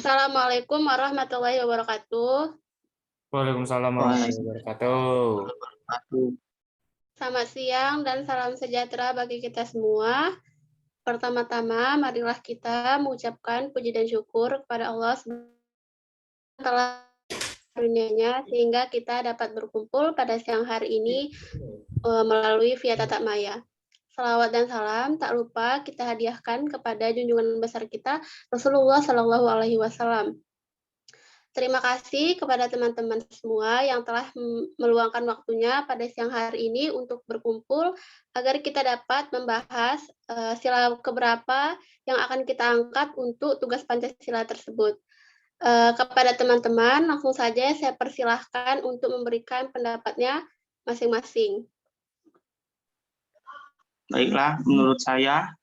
Assalamualaikum warahmatullahi wabarakatuh. Waalaikumsalam warahmatullahi wabarakatuh. Selamat siang dan salam sejahtera bagi kita semua. Pertama-tama, marilah kita mengucapkan puji dan syukur kepada Allah telah dunianya sehingga kita dapat berkumpul pada siang hari ini melalui via tatap maya. Salawat dan salam tak lupa kita hadiahkan kepada junjungan besar kita Rasulullah Shallallahu Alaihi Wasallam. Terima kasih kepada teman-teman semua yang telah meluangkan waktunya pada siang hari ini untuk berkumpul agar kita dapat membahas sila keberapa yang akan kita angkat untuk tugas Pancasila tersebut. Kepada teman-teman, langsung saja saya persilahkan untuk memberikan pendapatnya masing-masing. Baiklah, menurut saya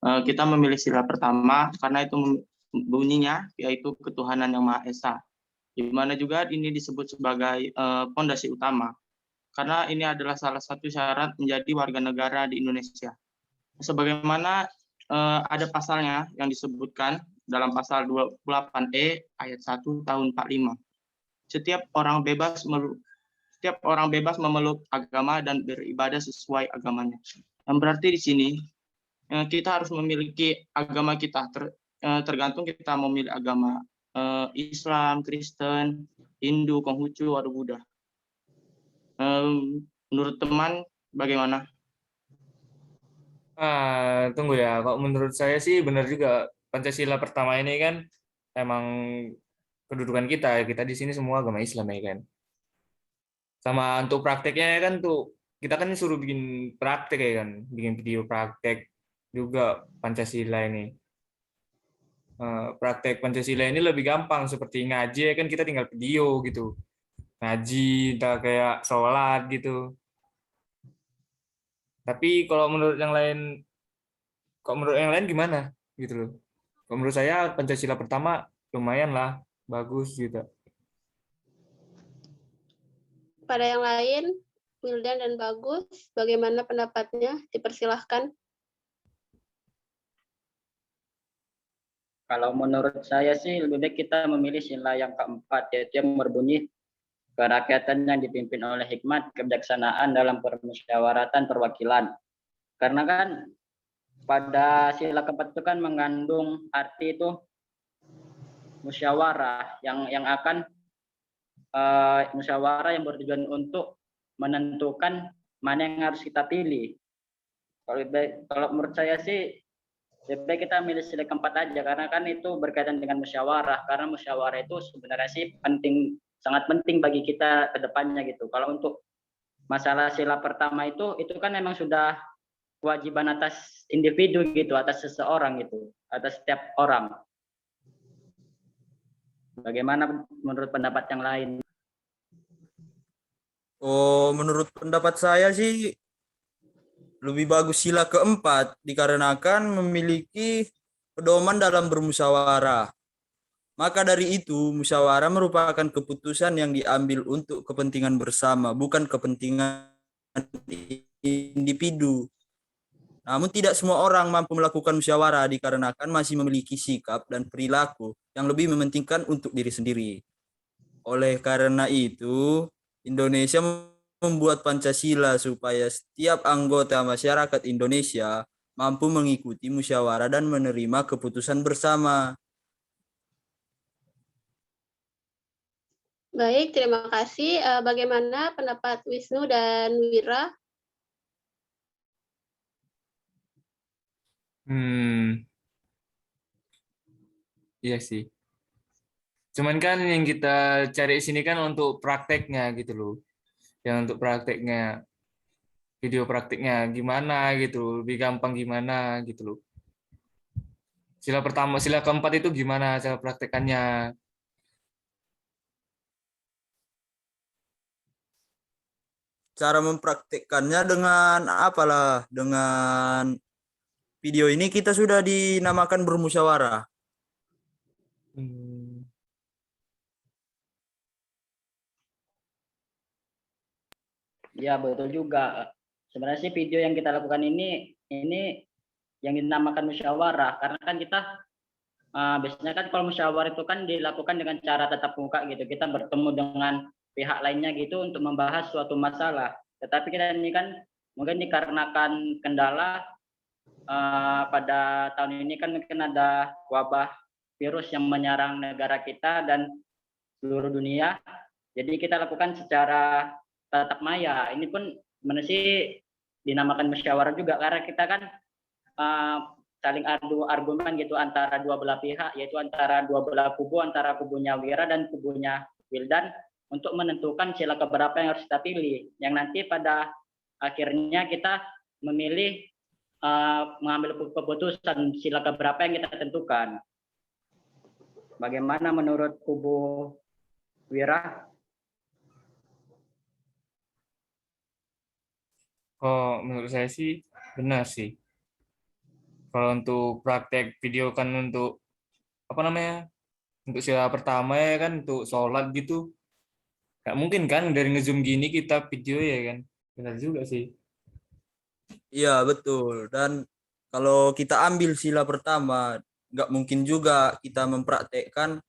kita memilih sila pertama karena itu bunyinya yaitu ketuhanan yang Maha Esa, di mana juga ini disebut sebagai pondasi utama karena ini adalah salah satu syarat menjadi warga negara di Indonesia. Sebagaimana ada pasalnya yang disebutkan dalam pasal 28E ayat 1 tahun 45. Setiap orang bebas memeluk agama dan beribadah sesuai agamanya. Yang berarti di sini kita harus memiliki agama kita, tergantung kita memilih agama Islam, Kristen, Hindu, Konghucu, atau Buddha. Menurut teman bagaimana? Tunggu ya, kok menurut saya sih benar juga. Pancasila pertama ini kan emang kedudukan kita di sini semua agama Islam ya kan. Sama untuk prakteknya kan tuh kita kan suruh bikin praktek ya kan, bikin video praktek juga Pancasila ini. Praktek Pancasila ini lebih gampang seperti ngaji ya kan, kita tinggal video gitu. Ngaji, entah kayak sholat gitu. Tapi kalau menurut yang lain, gimana gitu loh? Kalau menurut saya Pancasila pertama lumayan lah, bagus gitu. Pada yang lain, Wildan dan Bagus, bagaimana pendapatnya? Dipersilahkan. Kalau menurut saya sih lebih baik kita memilih sila yang keempat, yaitu yang berbunyi kerakyatan yang dipimpin oleh hikmat kebijaksanaan dalam permusyawaratan perwakilan. Karena kan pada sila keempat itu kan mengandung arti itu musyawarah yang akan musyawarah yang bertujuan untuk menentukan mana yang harus kita pilih. Kalau menurut saya sih lebih baik kita milih sila keempat aja, karena kan itu berkaitan dengan musyawarah, karena musyawarah itu sebenarnya sih sangat penting bagi kita ke depannya gitu. Kalau untuk masalah sila pertama itu kan memang sudah kewajiban atas individu gitu, atas seseorang gitu, atas setiap orang. Bagaimana menurut pendapat yang lain? Menurut pendapat saya sih lebih bagus sila keempat dikarenakan memiliki pedoman dalam bermusyawarah. Maka dari itu, musyawarah merupakan keputusan yang diambil untuk kepentingan bersama, bukan kepentingan individu. Namun tidak semua orang mampu melakukan musyawarah dikarenakan masih memiliki sikap dan perilaku yang lebih mementingkan untuk diri sendiri. Oleh karena itu, Indonesia membuat Pancasila supaya setiap anggota masyarakat Indonesia mampu mengikuti musyawarah dan menerima keputusan bersama. Baik, terima kasih. Bagaimana pendapat Wisnu dan Wira? Iya sih. Cuman kan yang kita cari sini kan untuk prakteknya gitu loh. Yang untuk prakteknya, video prakteknya gimana gitu, lebih gampang gimana gitu loh. Sila pertama, sila keempat itu gimana cara praktekannya? Cara mempraktikkannya dengan apalah, dengan video ini kita sudah dinamakan bermusyawarah. Ya betul juga. Sebenarnya sih video yang kita lakukan ini yang dinamakan musyawarah, karena kan kita biasanya kan kalau musyawarah itu kan dilakukan dengan cara tatap muka gitu. Kita bertemu dengan pihak lainnya gitu untuk membahas suatu masalah. Tetapi kita ini kan mungkin dikarenakan kendala pada tahun ini kan mungkin ada wabah virus yang menyerang negara kita dan seluruh dunia. Jadi kita lakukan secara tatap maya. Ini pun sih dinamakan musyawarah juga karena kita kan saling adu argumen gitu antara dua belah pihak, yaitu antara dua belah kubu, antara kubunya Wira dan kubunya Wildan, untuk menentukan sila keberapa yang harus kita pilih. Yang nanti pada akhirnya kita memilih mengambil keputusan sila keberapa yang kita tentukan. Bagaimana menurut kubu Wira? Oh, menurut saya sih benar sih. Kalau untuk praktek video kan untuk apa namanya? Untuk sila pertama ya kan untuk sholat gitu. Nggak mungkin kan dari nge-zoom gini kita video ya kan. Benar juga sih. Iya, betul. Dan kalau kita ambil sila pertama, nggak mungkin juga kita mempraktekkan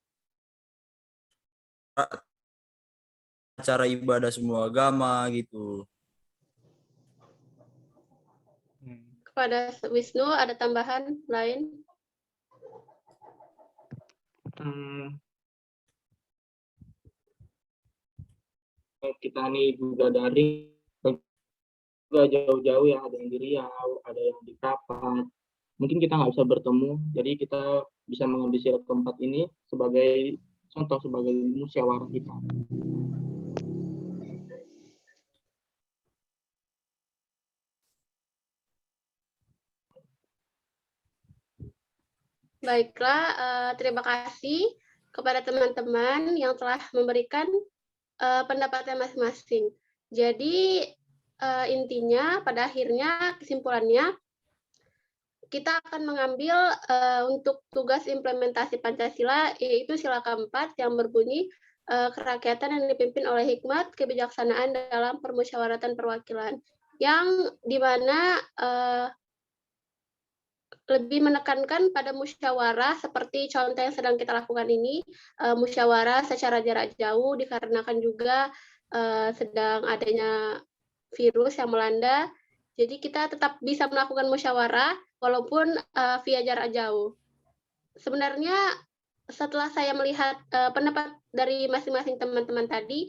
cara ibadah semua agama gitu. Kepada Wisnu ada tambahan lain? Kita nih juga daring, juga jauh-jauh ya, ada yang di Riau, ada yang di Kapan. Mungkin kita nggak bisa bertemu, jadi kita bisa mengambil sila keempat ini sebagai contoh, sebagai musyawarah kita. Baiklah, terima kasih kepada teman-teman yang telah memberikan pendapatnya masing-masing. Jadi intinya pada akhirnya kesimpulannya kita akan mengambil untuk tugas implementasi Pancasila, yaitu sila keempat yang berbunyi kerakyatan yang dipimpin oleh hikmat kebijaksanaan dalam permusyawaratan perwakilan, yang dimana lebih menekankan pada musyawarah seperti contoh yang sedang kita lakukan ini, musyawarah secara jarak jauh dikarenakan juga sedang adanya virus yang melanda. Jadi kita tetap bisa melakukan musyawarah walaupun via jarak jauh. Sebenarnya setelah saya melihat pendapat dari masing-masing teman-teman tadi,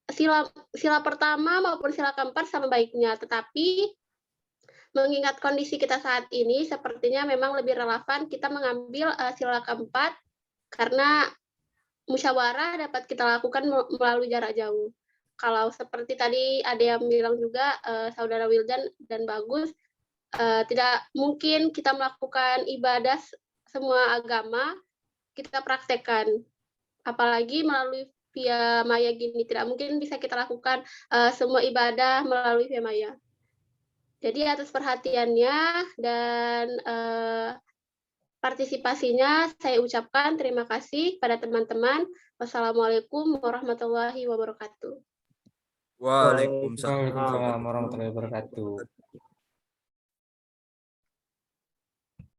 sila pertama maupun sila keempat sama baiknya, tetapi mengingat kondisi kita saat ini, sepertinya memang lebih relevan kita mengambil sila keempat karena musyawarah dapat kita lakukan melalui jarak jauh. Kalau seperti tadi ada yang bilang juga, Saudara Wildan dan Bagus, tidak mungkin kita melakukan ibadah semua agama, kita praktekkan. Apalagi melalui via maya gini, tidak mungkin bisa kita lakukan semua ibadah melalui via maya. Jadi atas perhatiannya dan partisipasinya saya ucapkan terima kasih pada teman-teman. Wassalamualaikum warahmatullahi wabarakatuh. Waalaikumsalam Waalaikumsalam warahmatullahi wabarakatuh.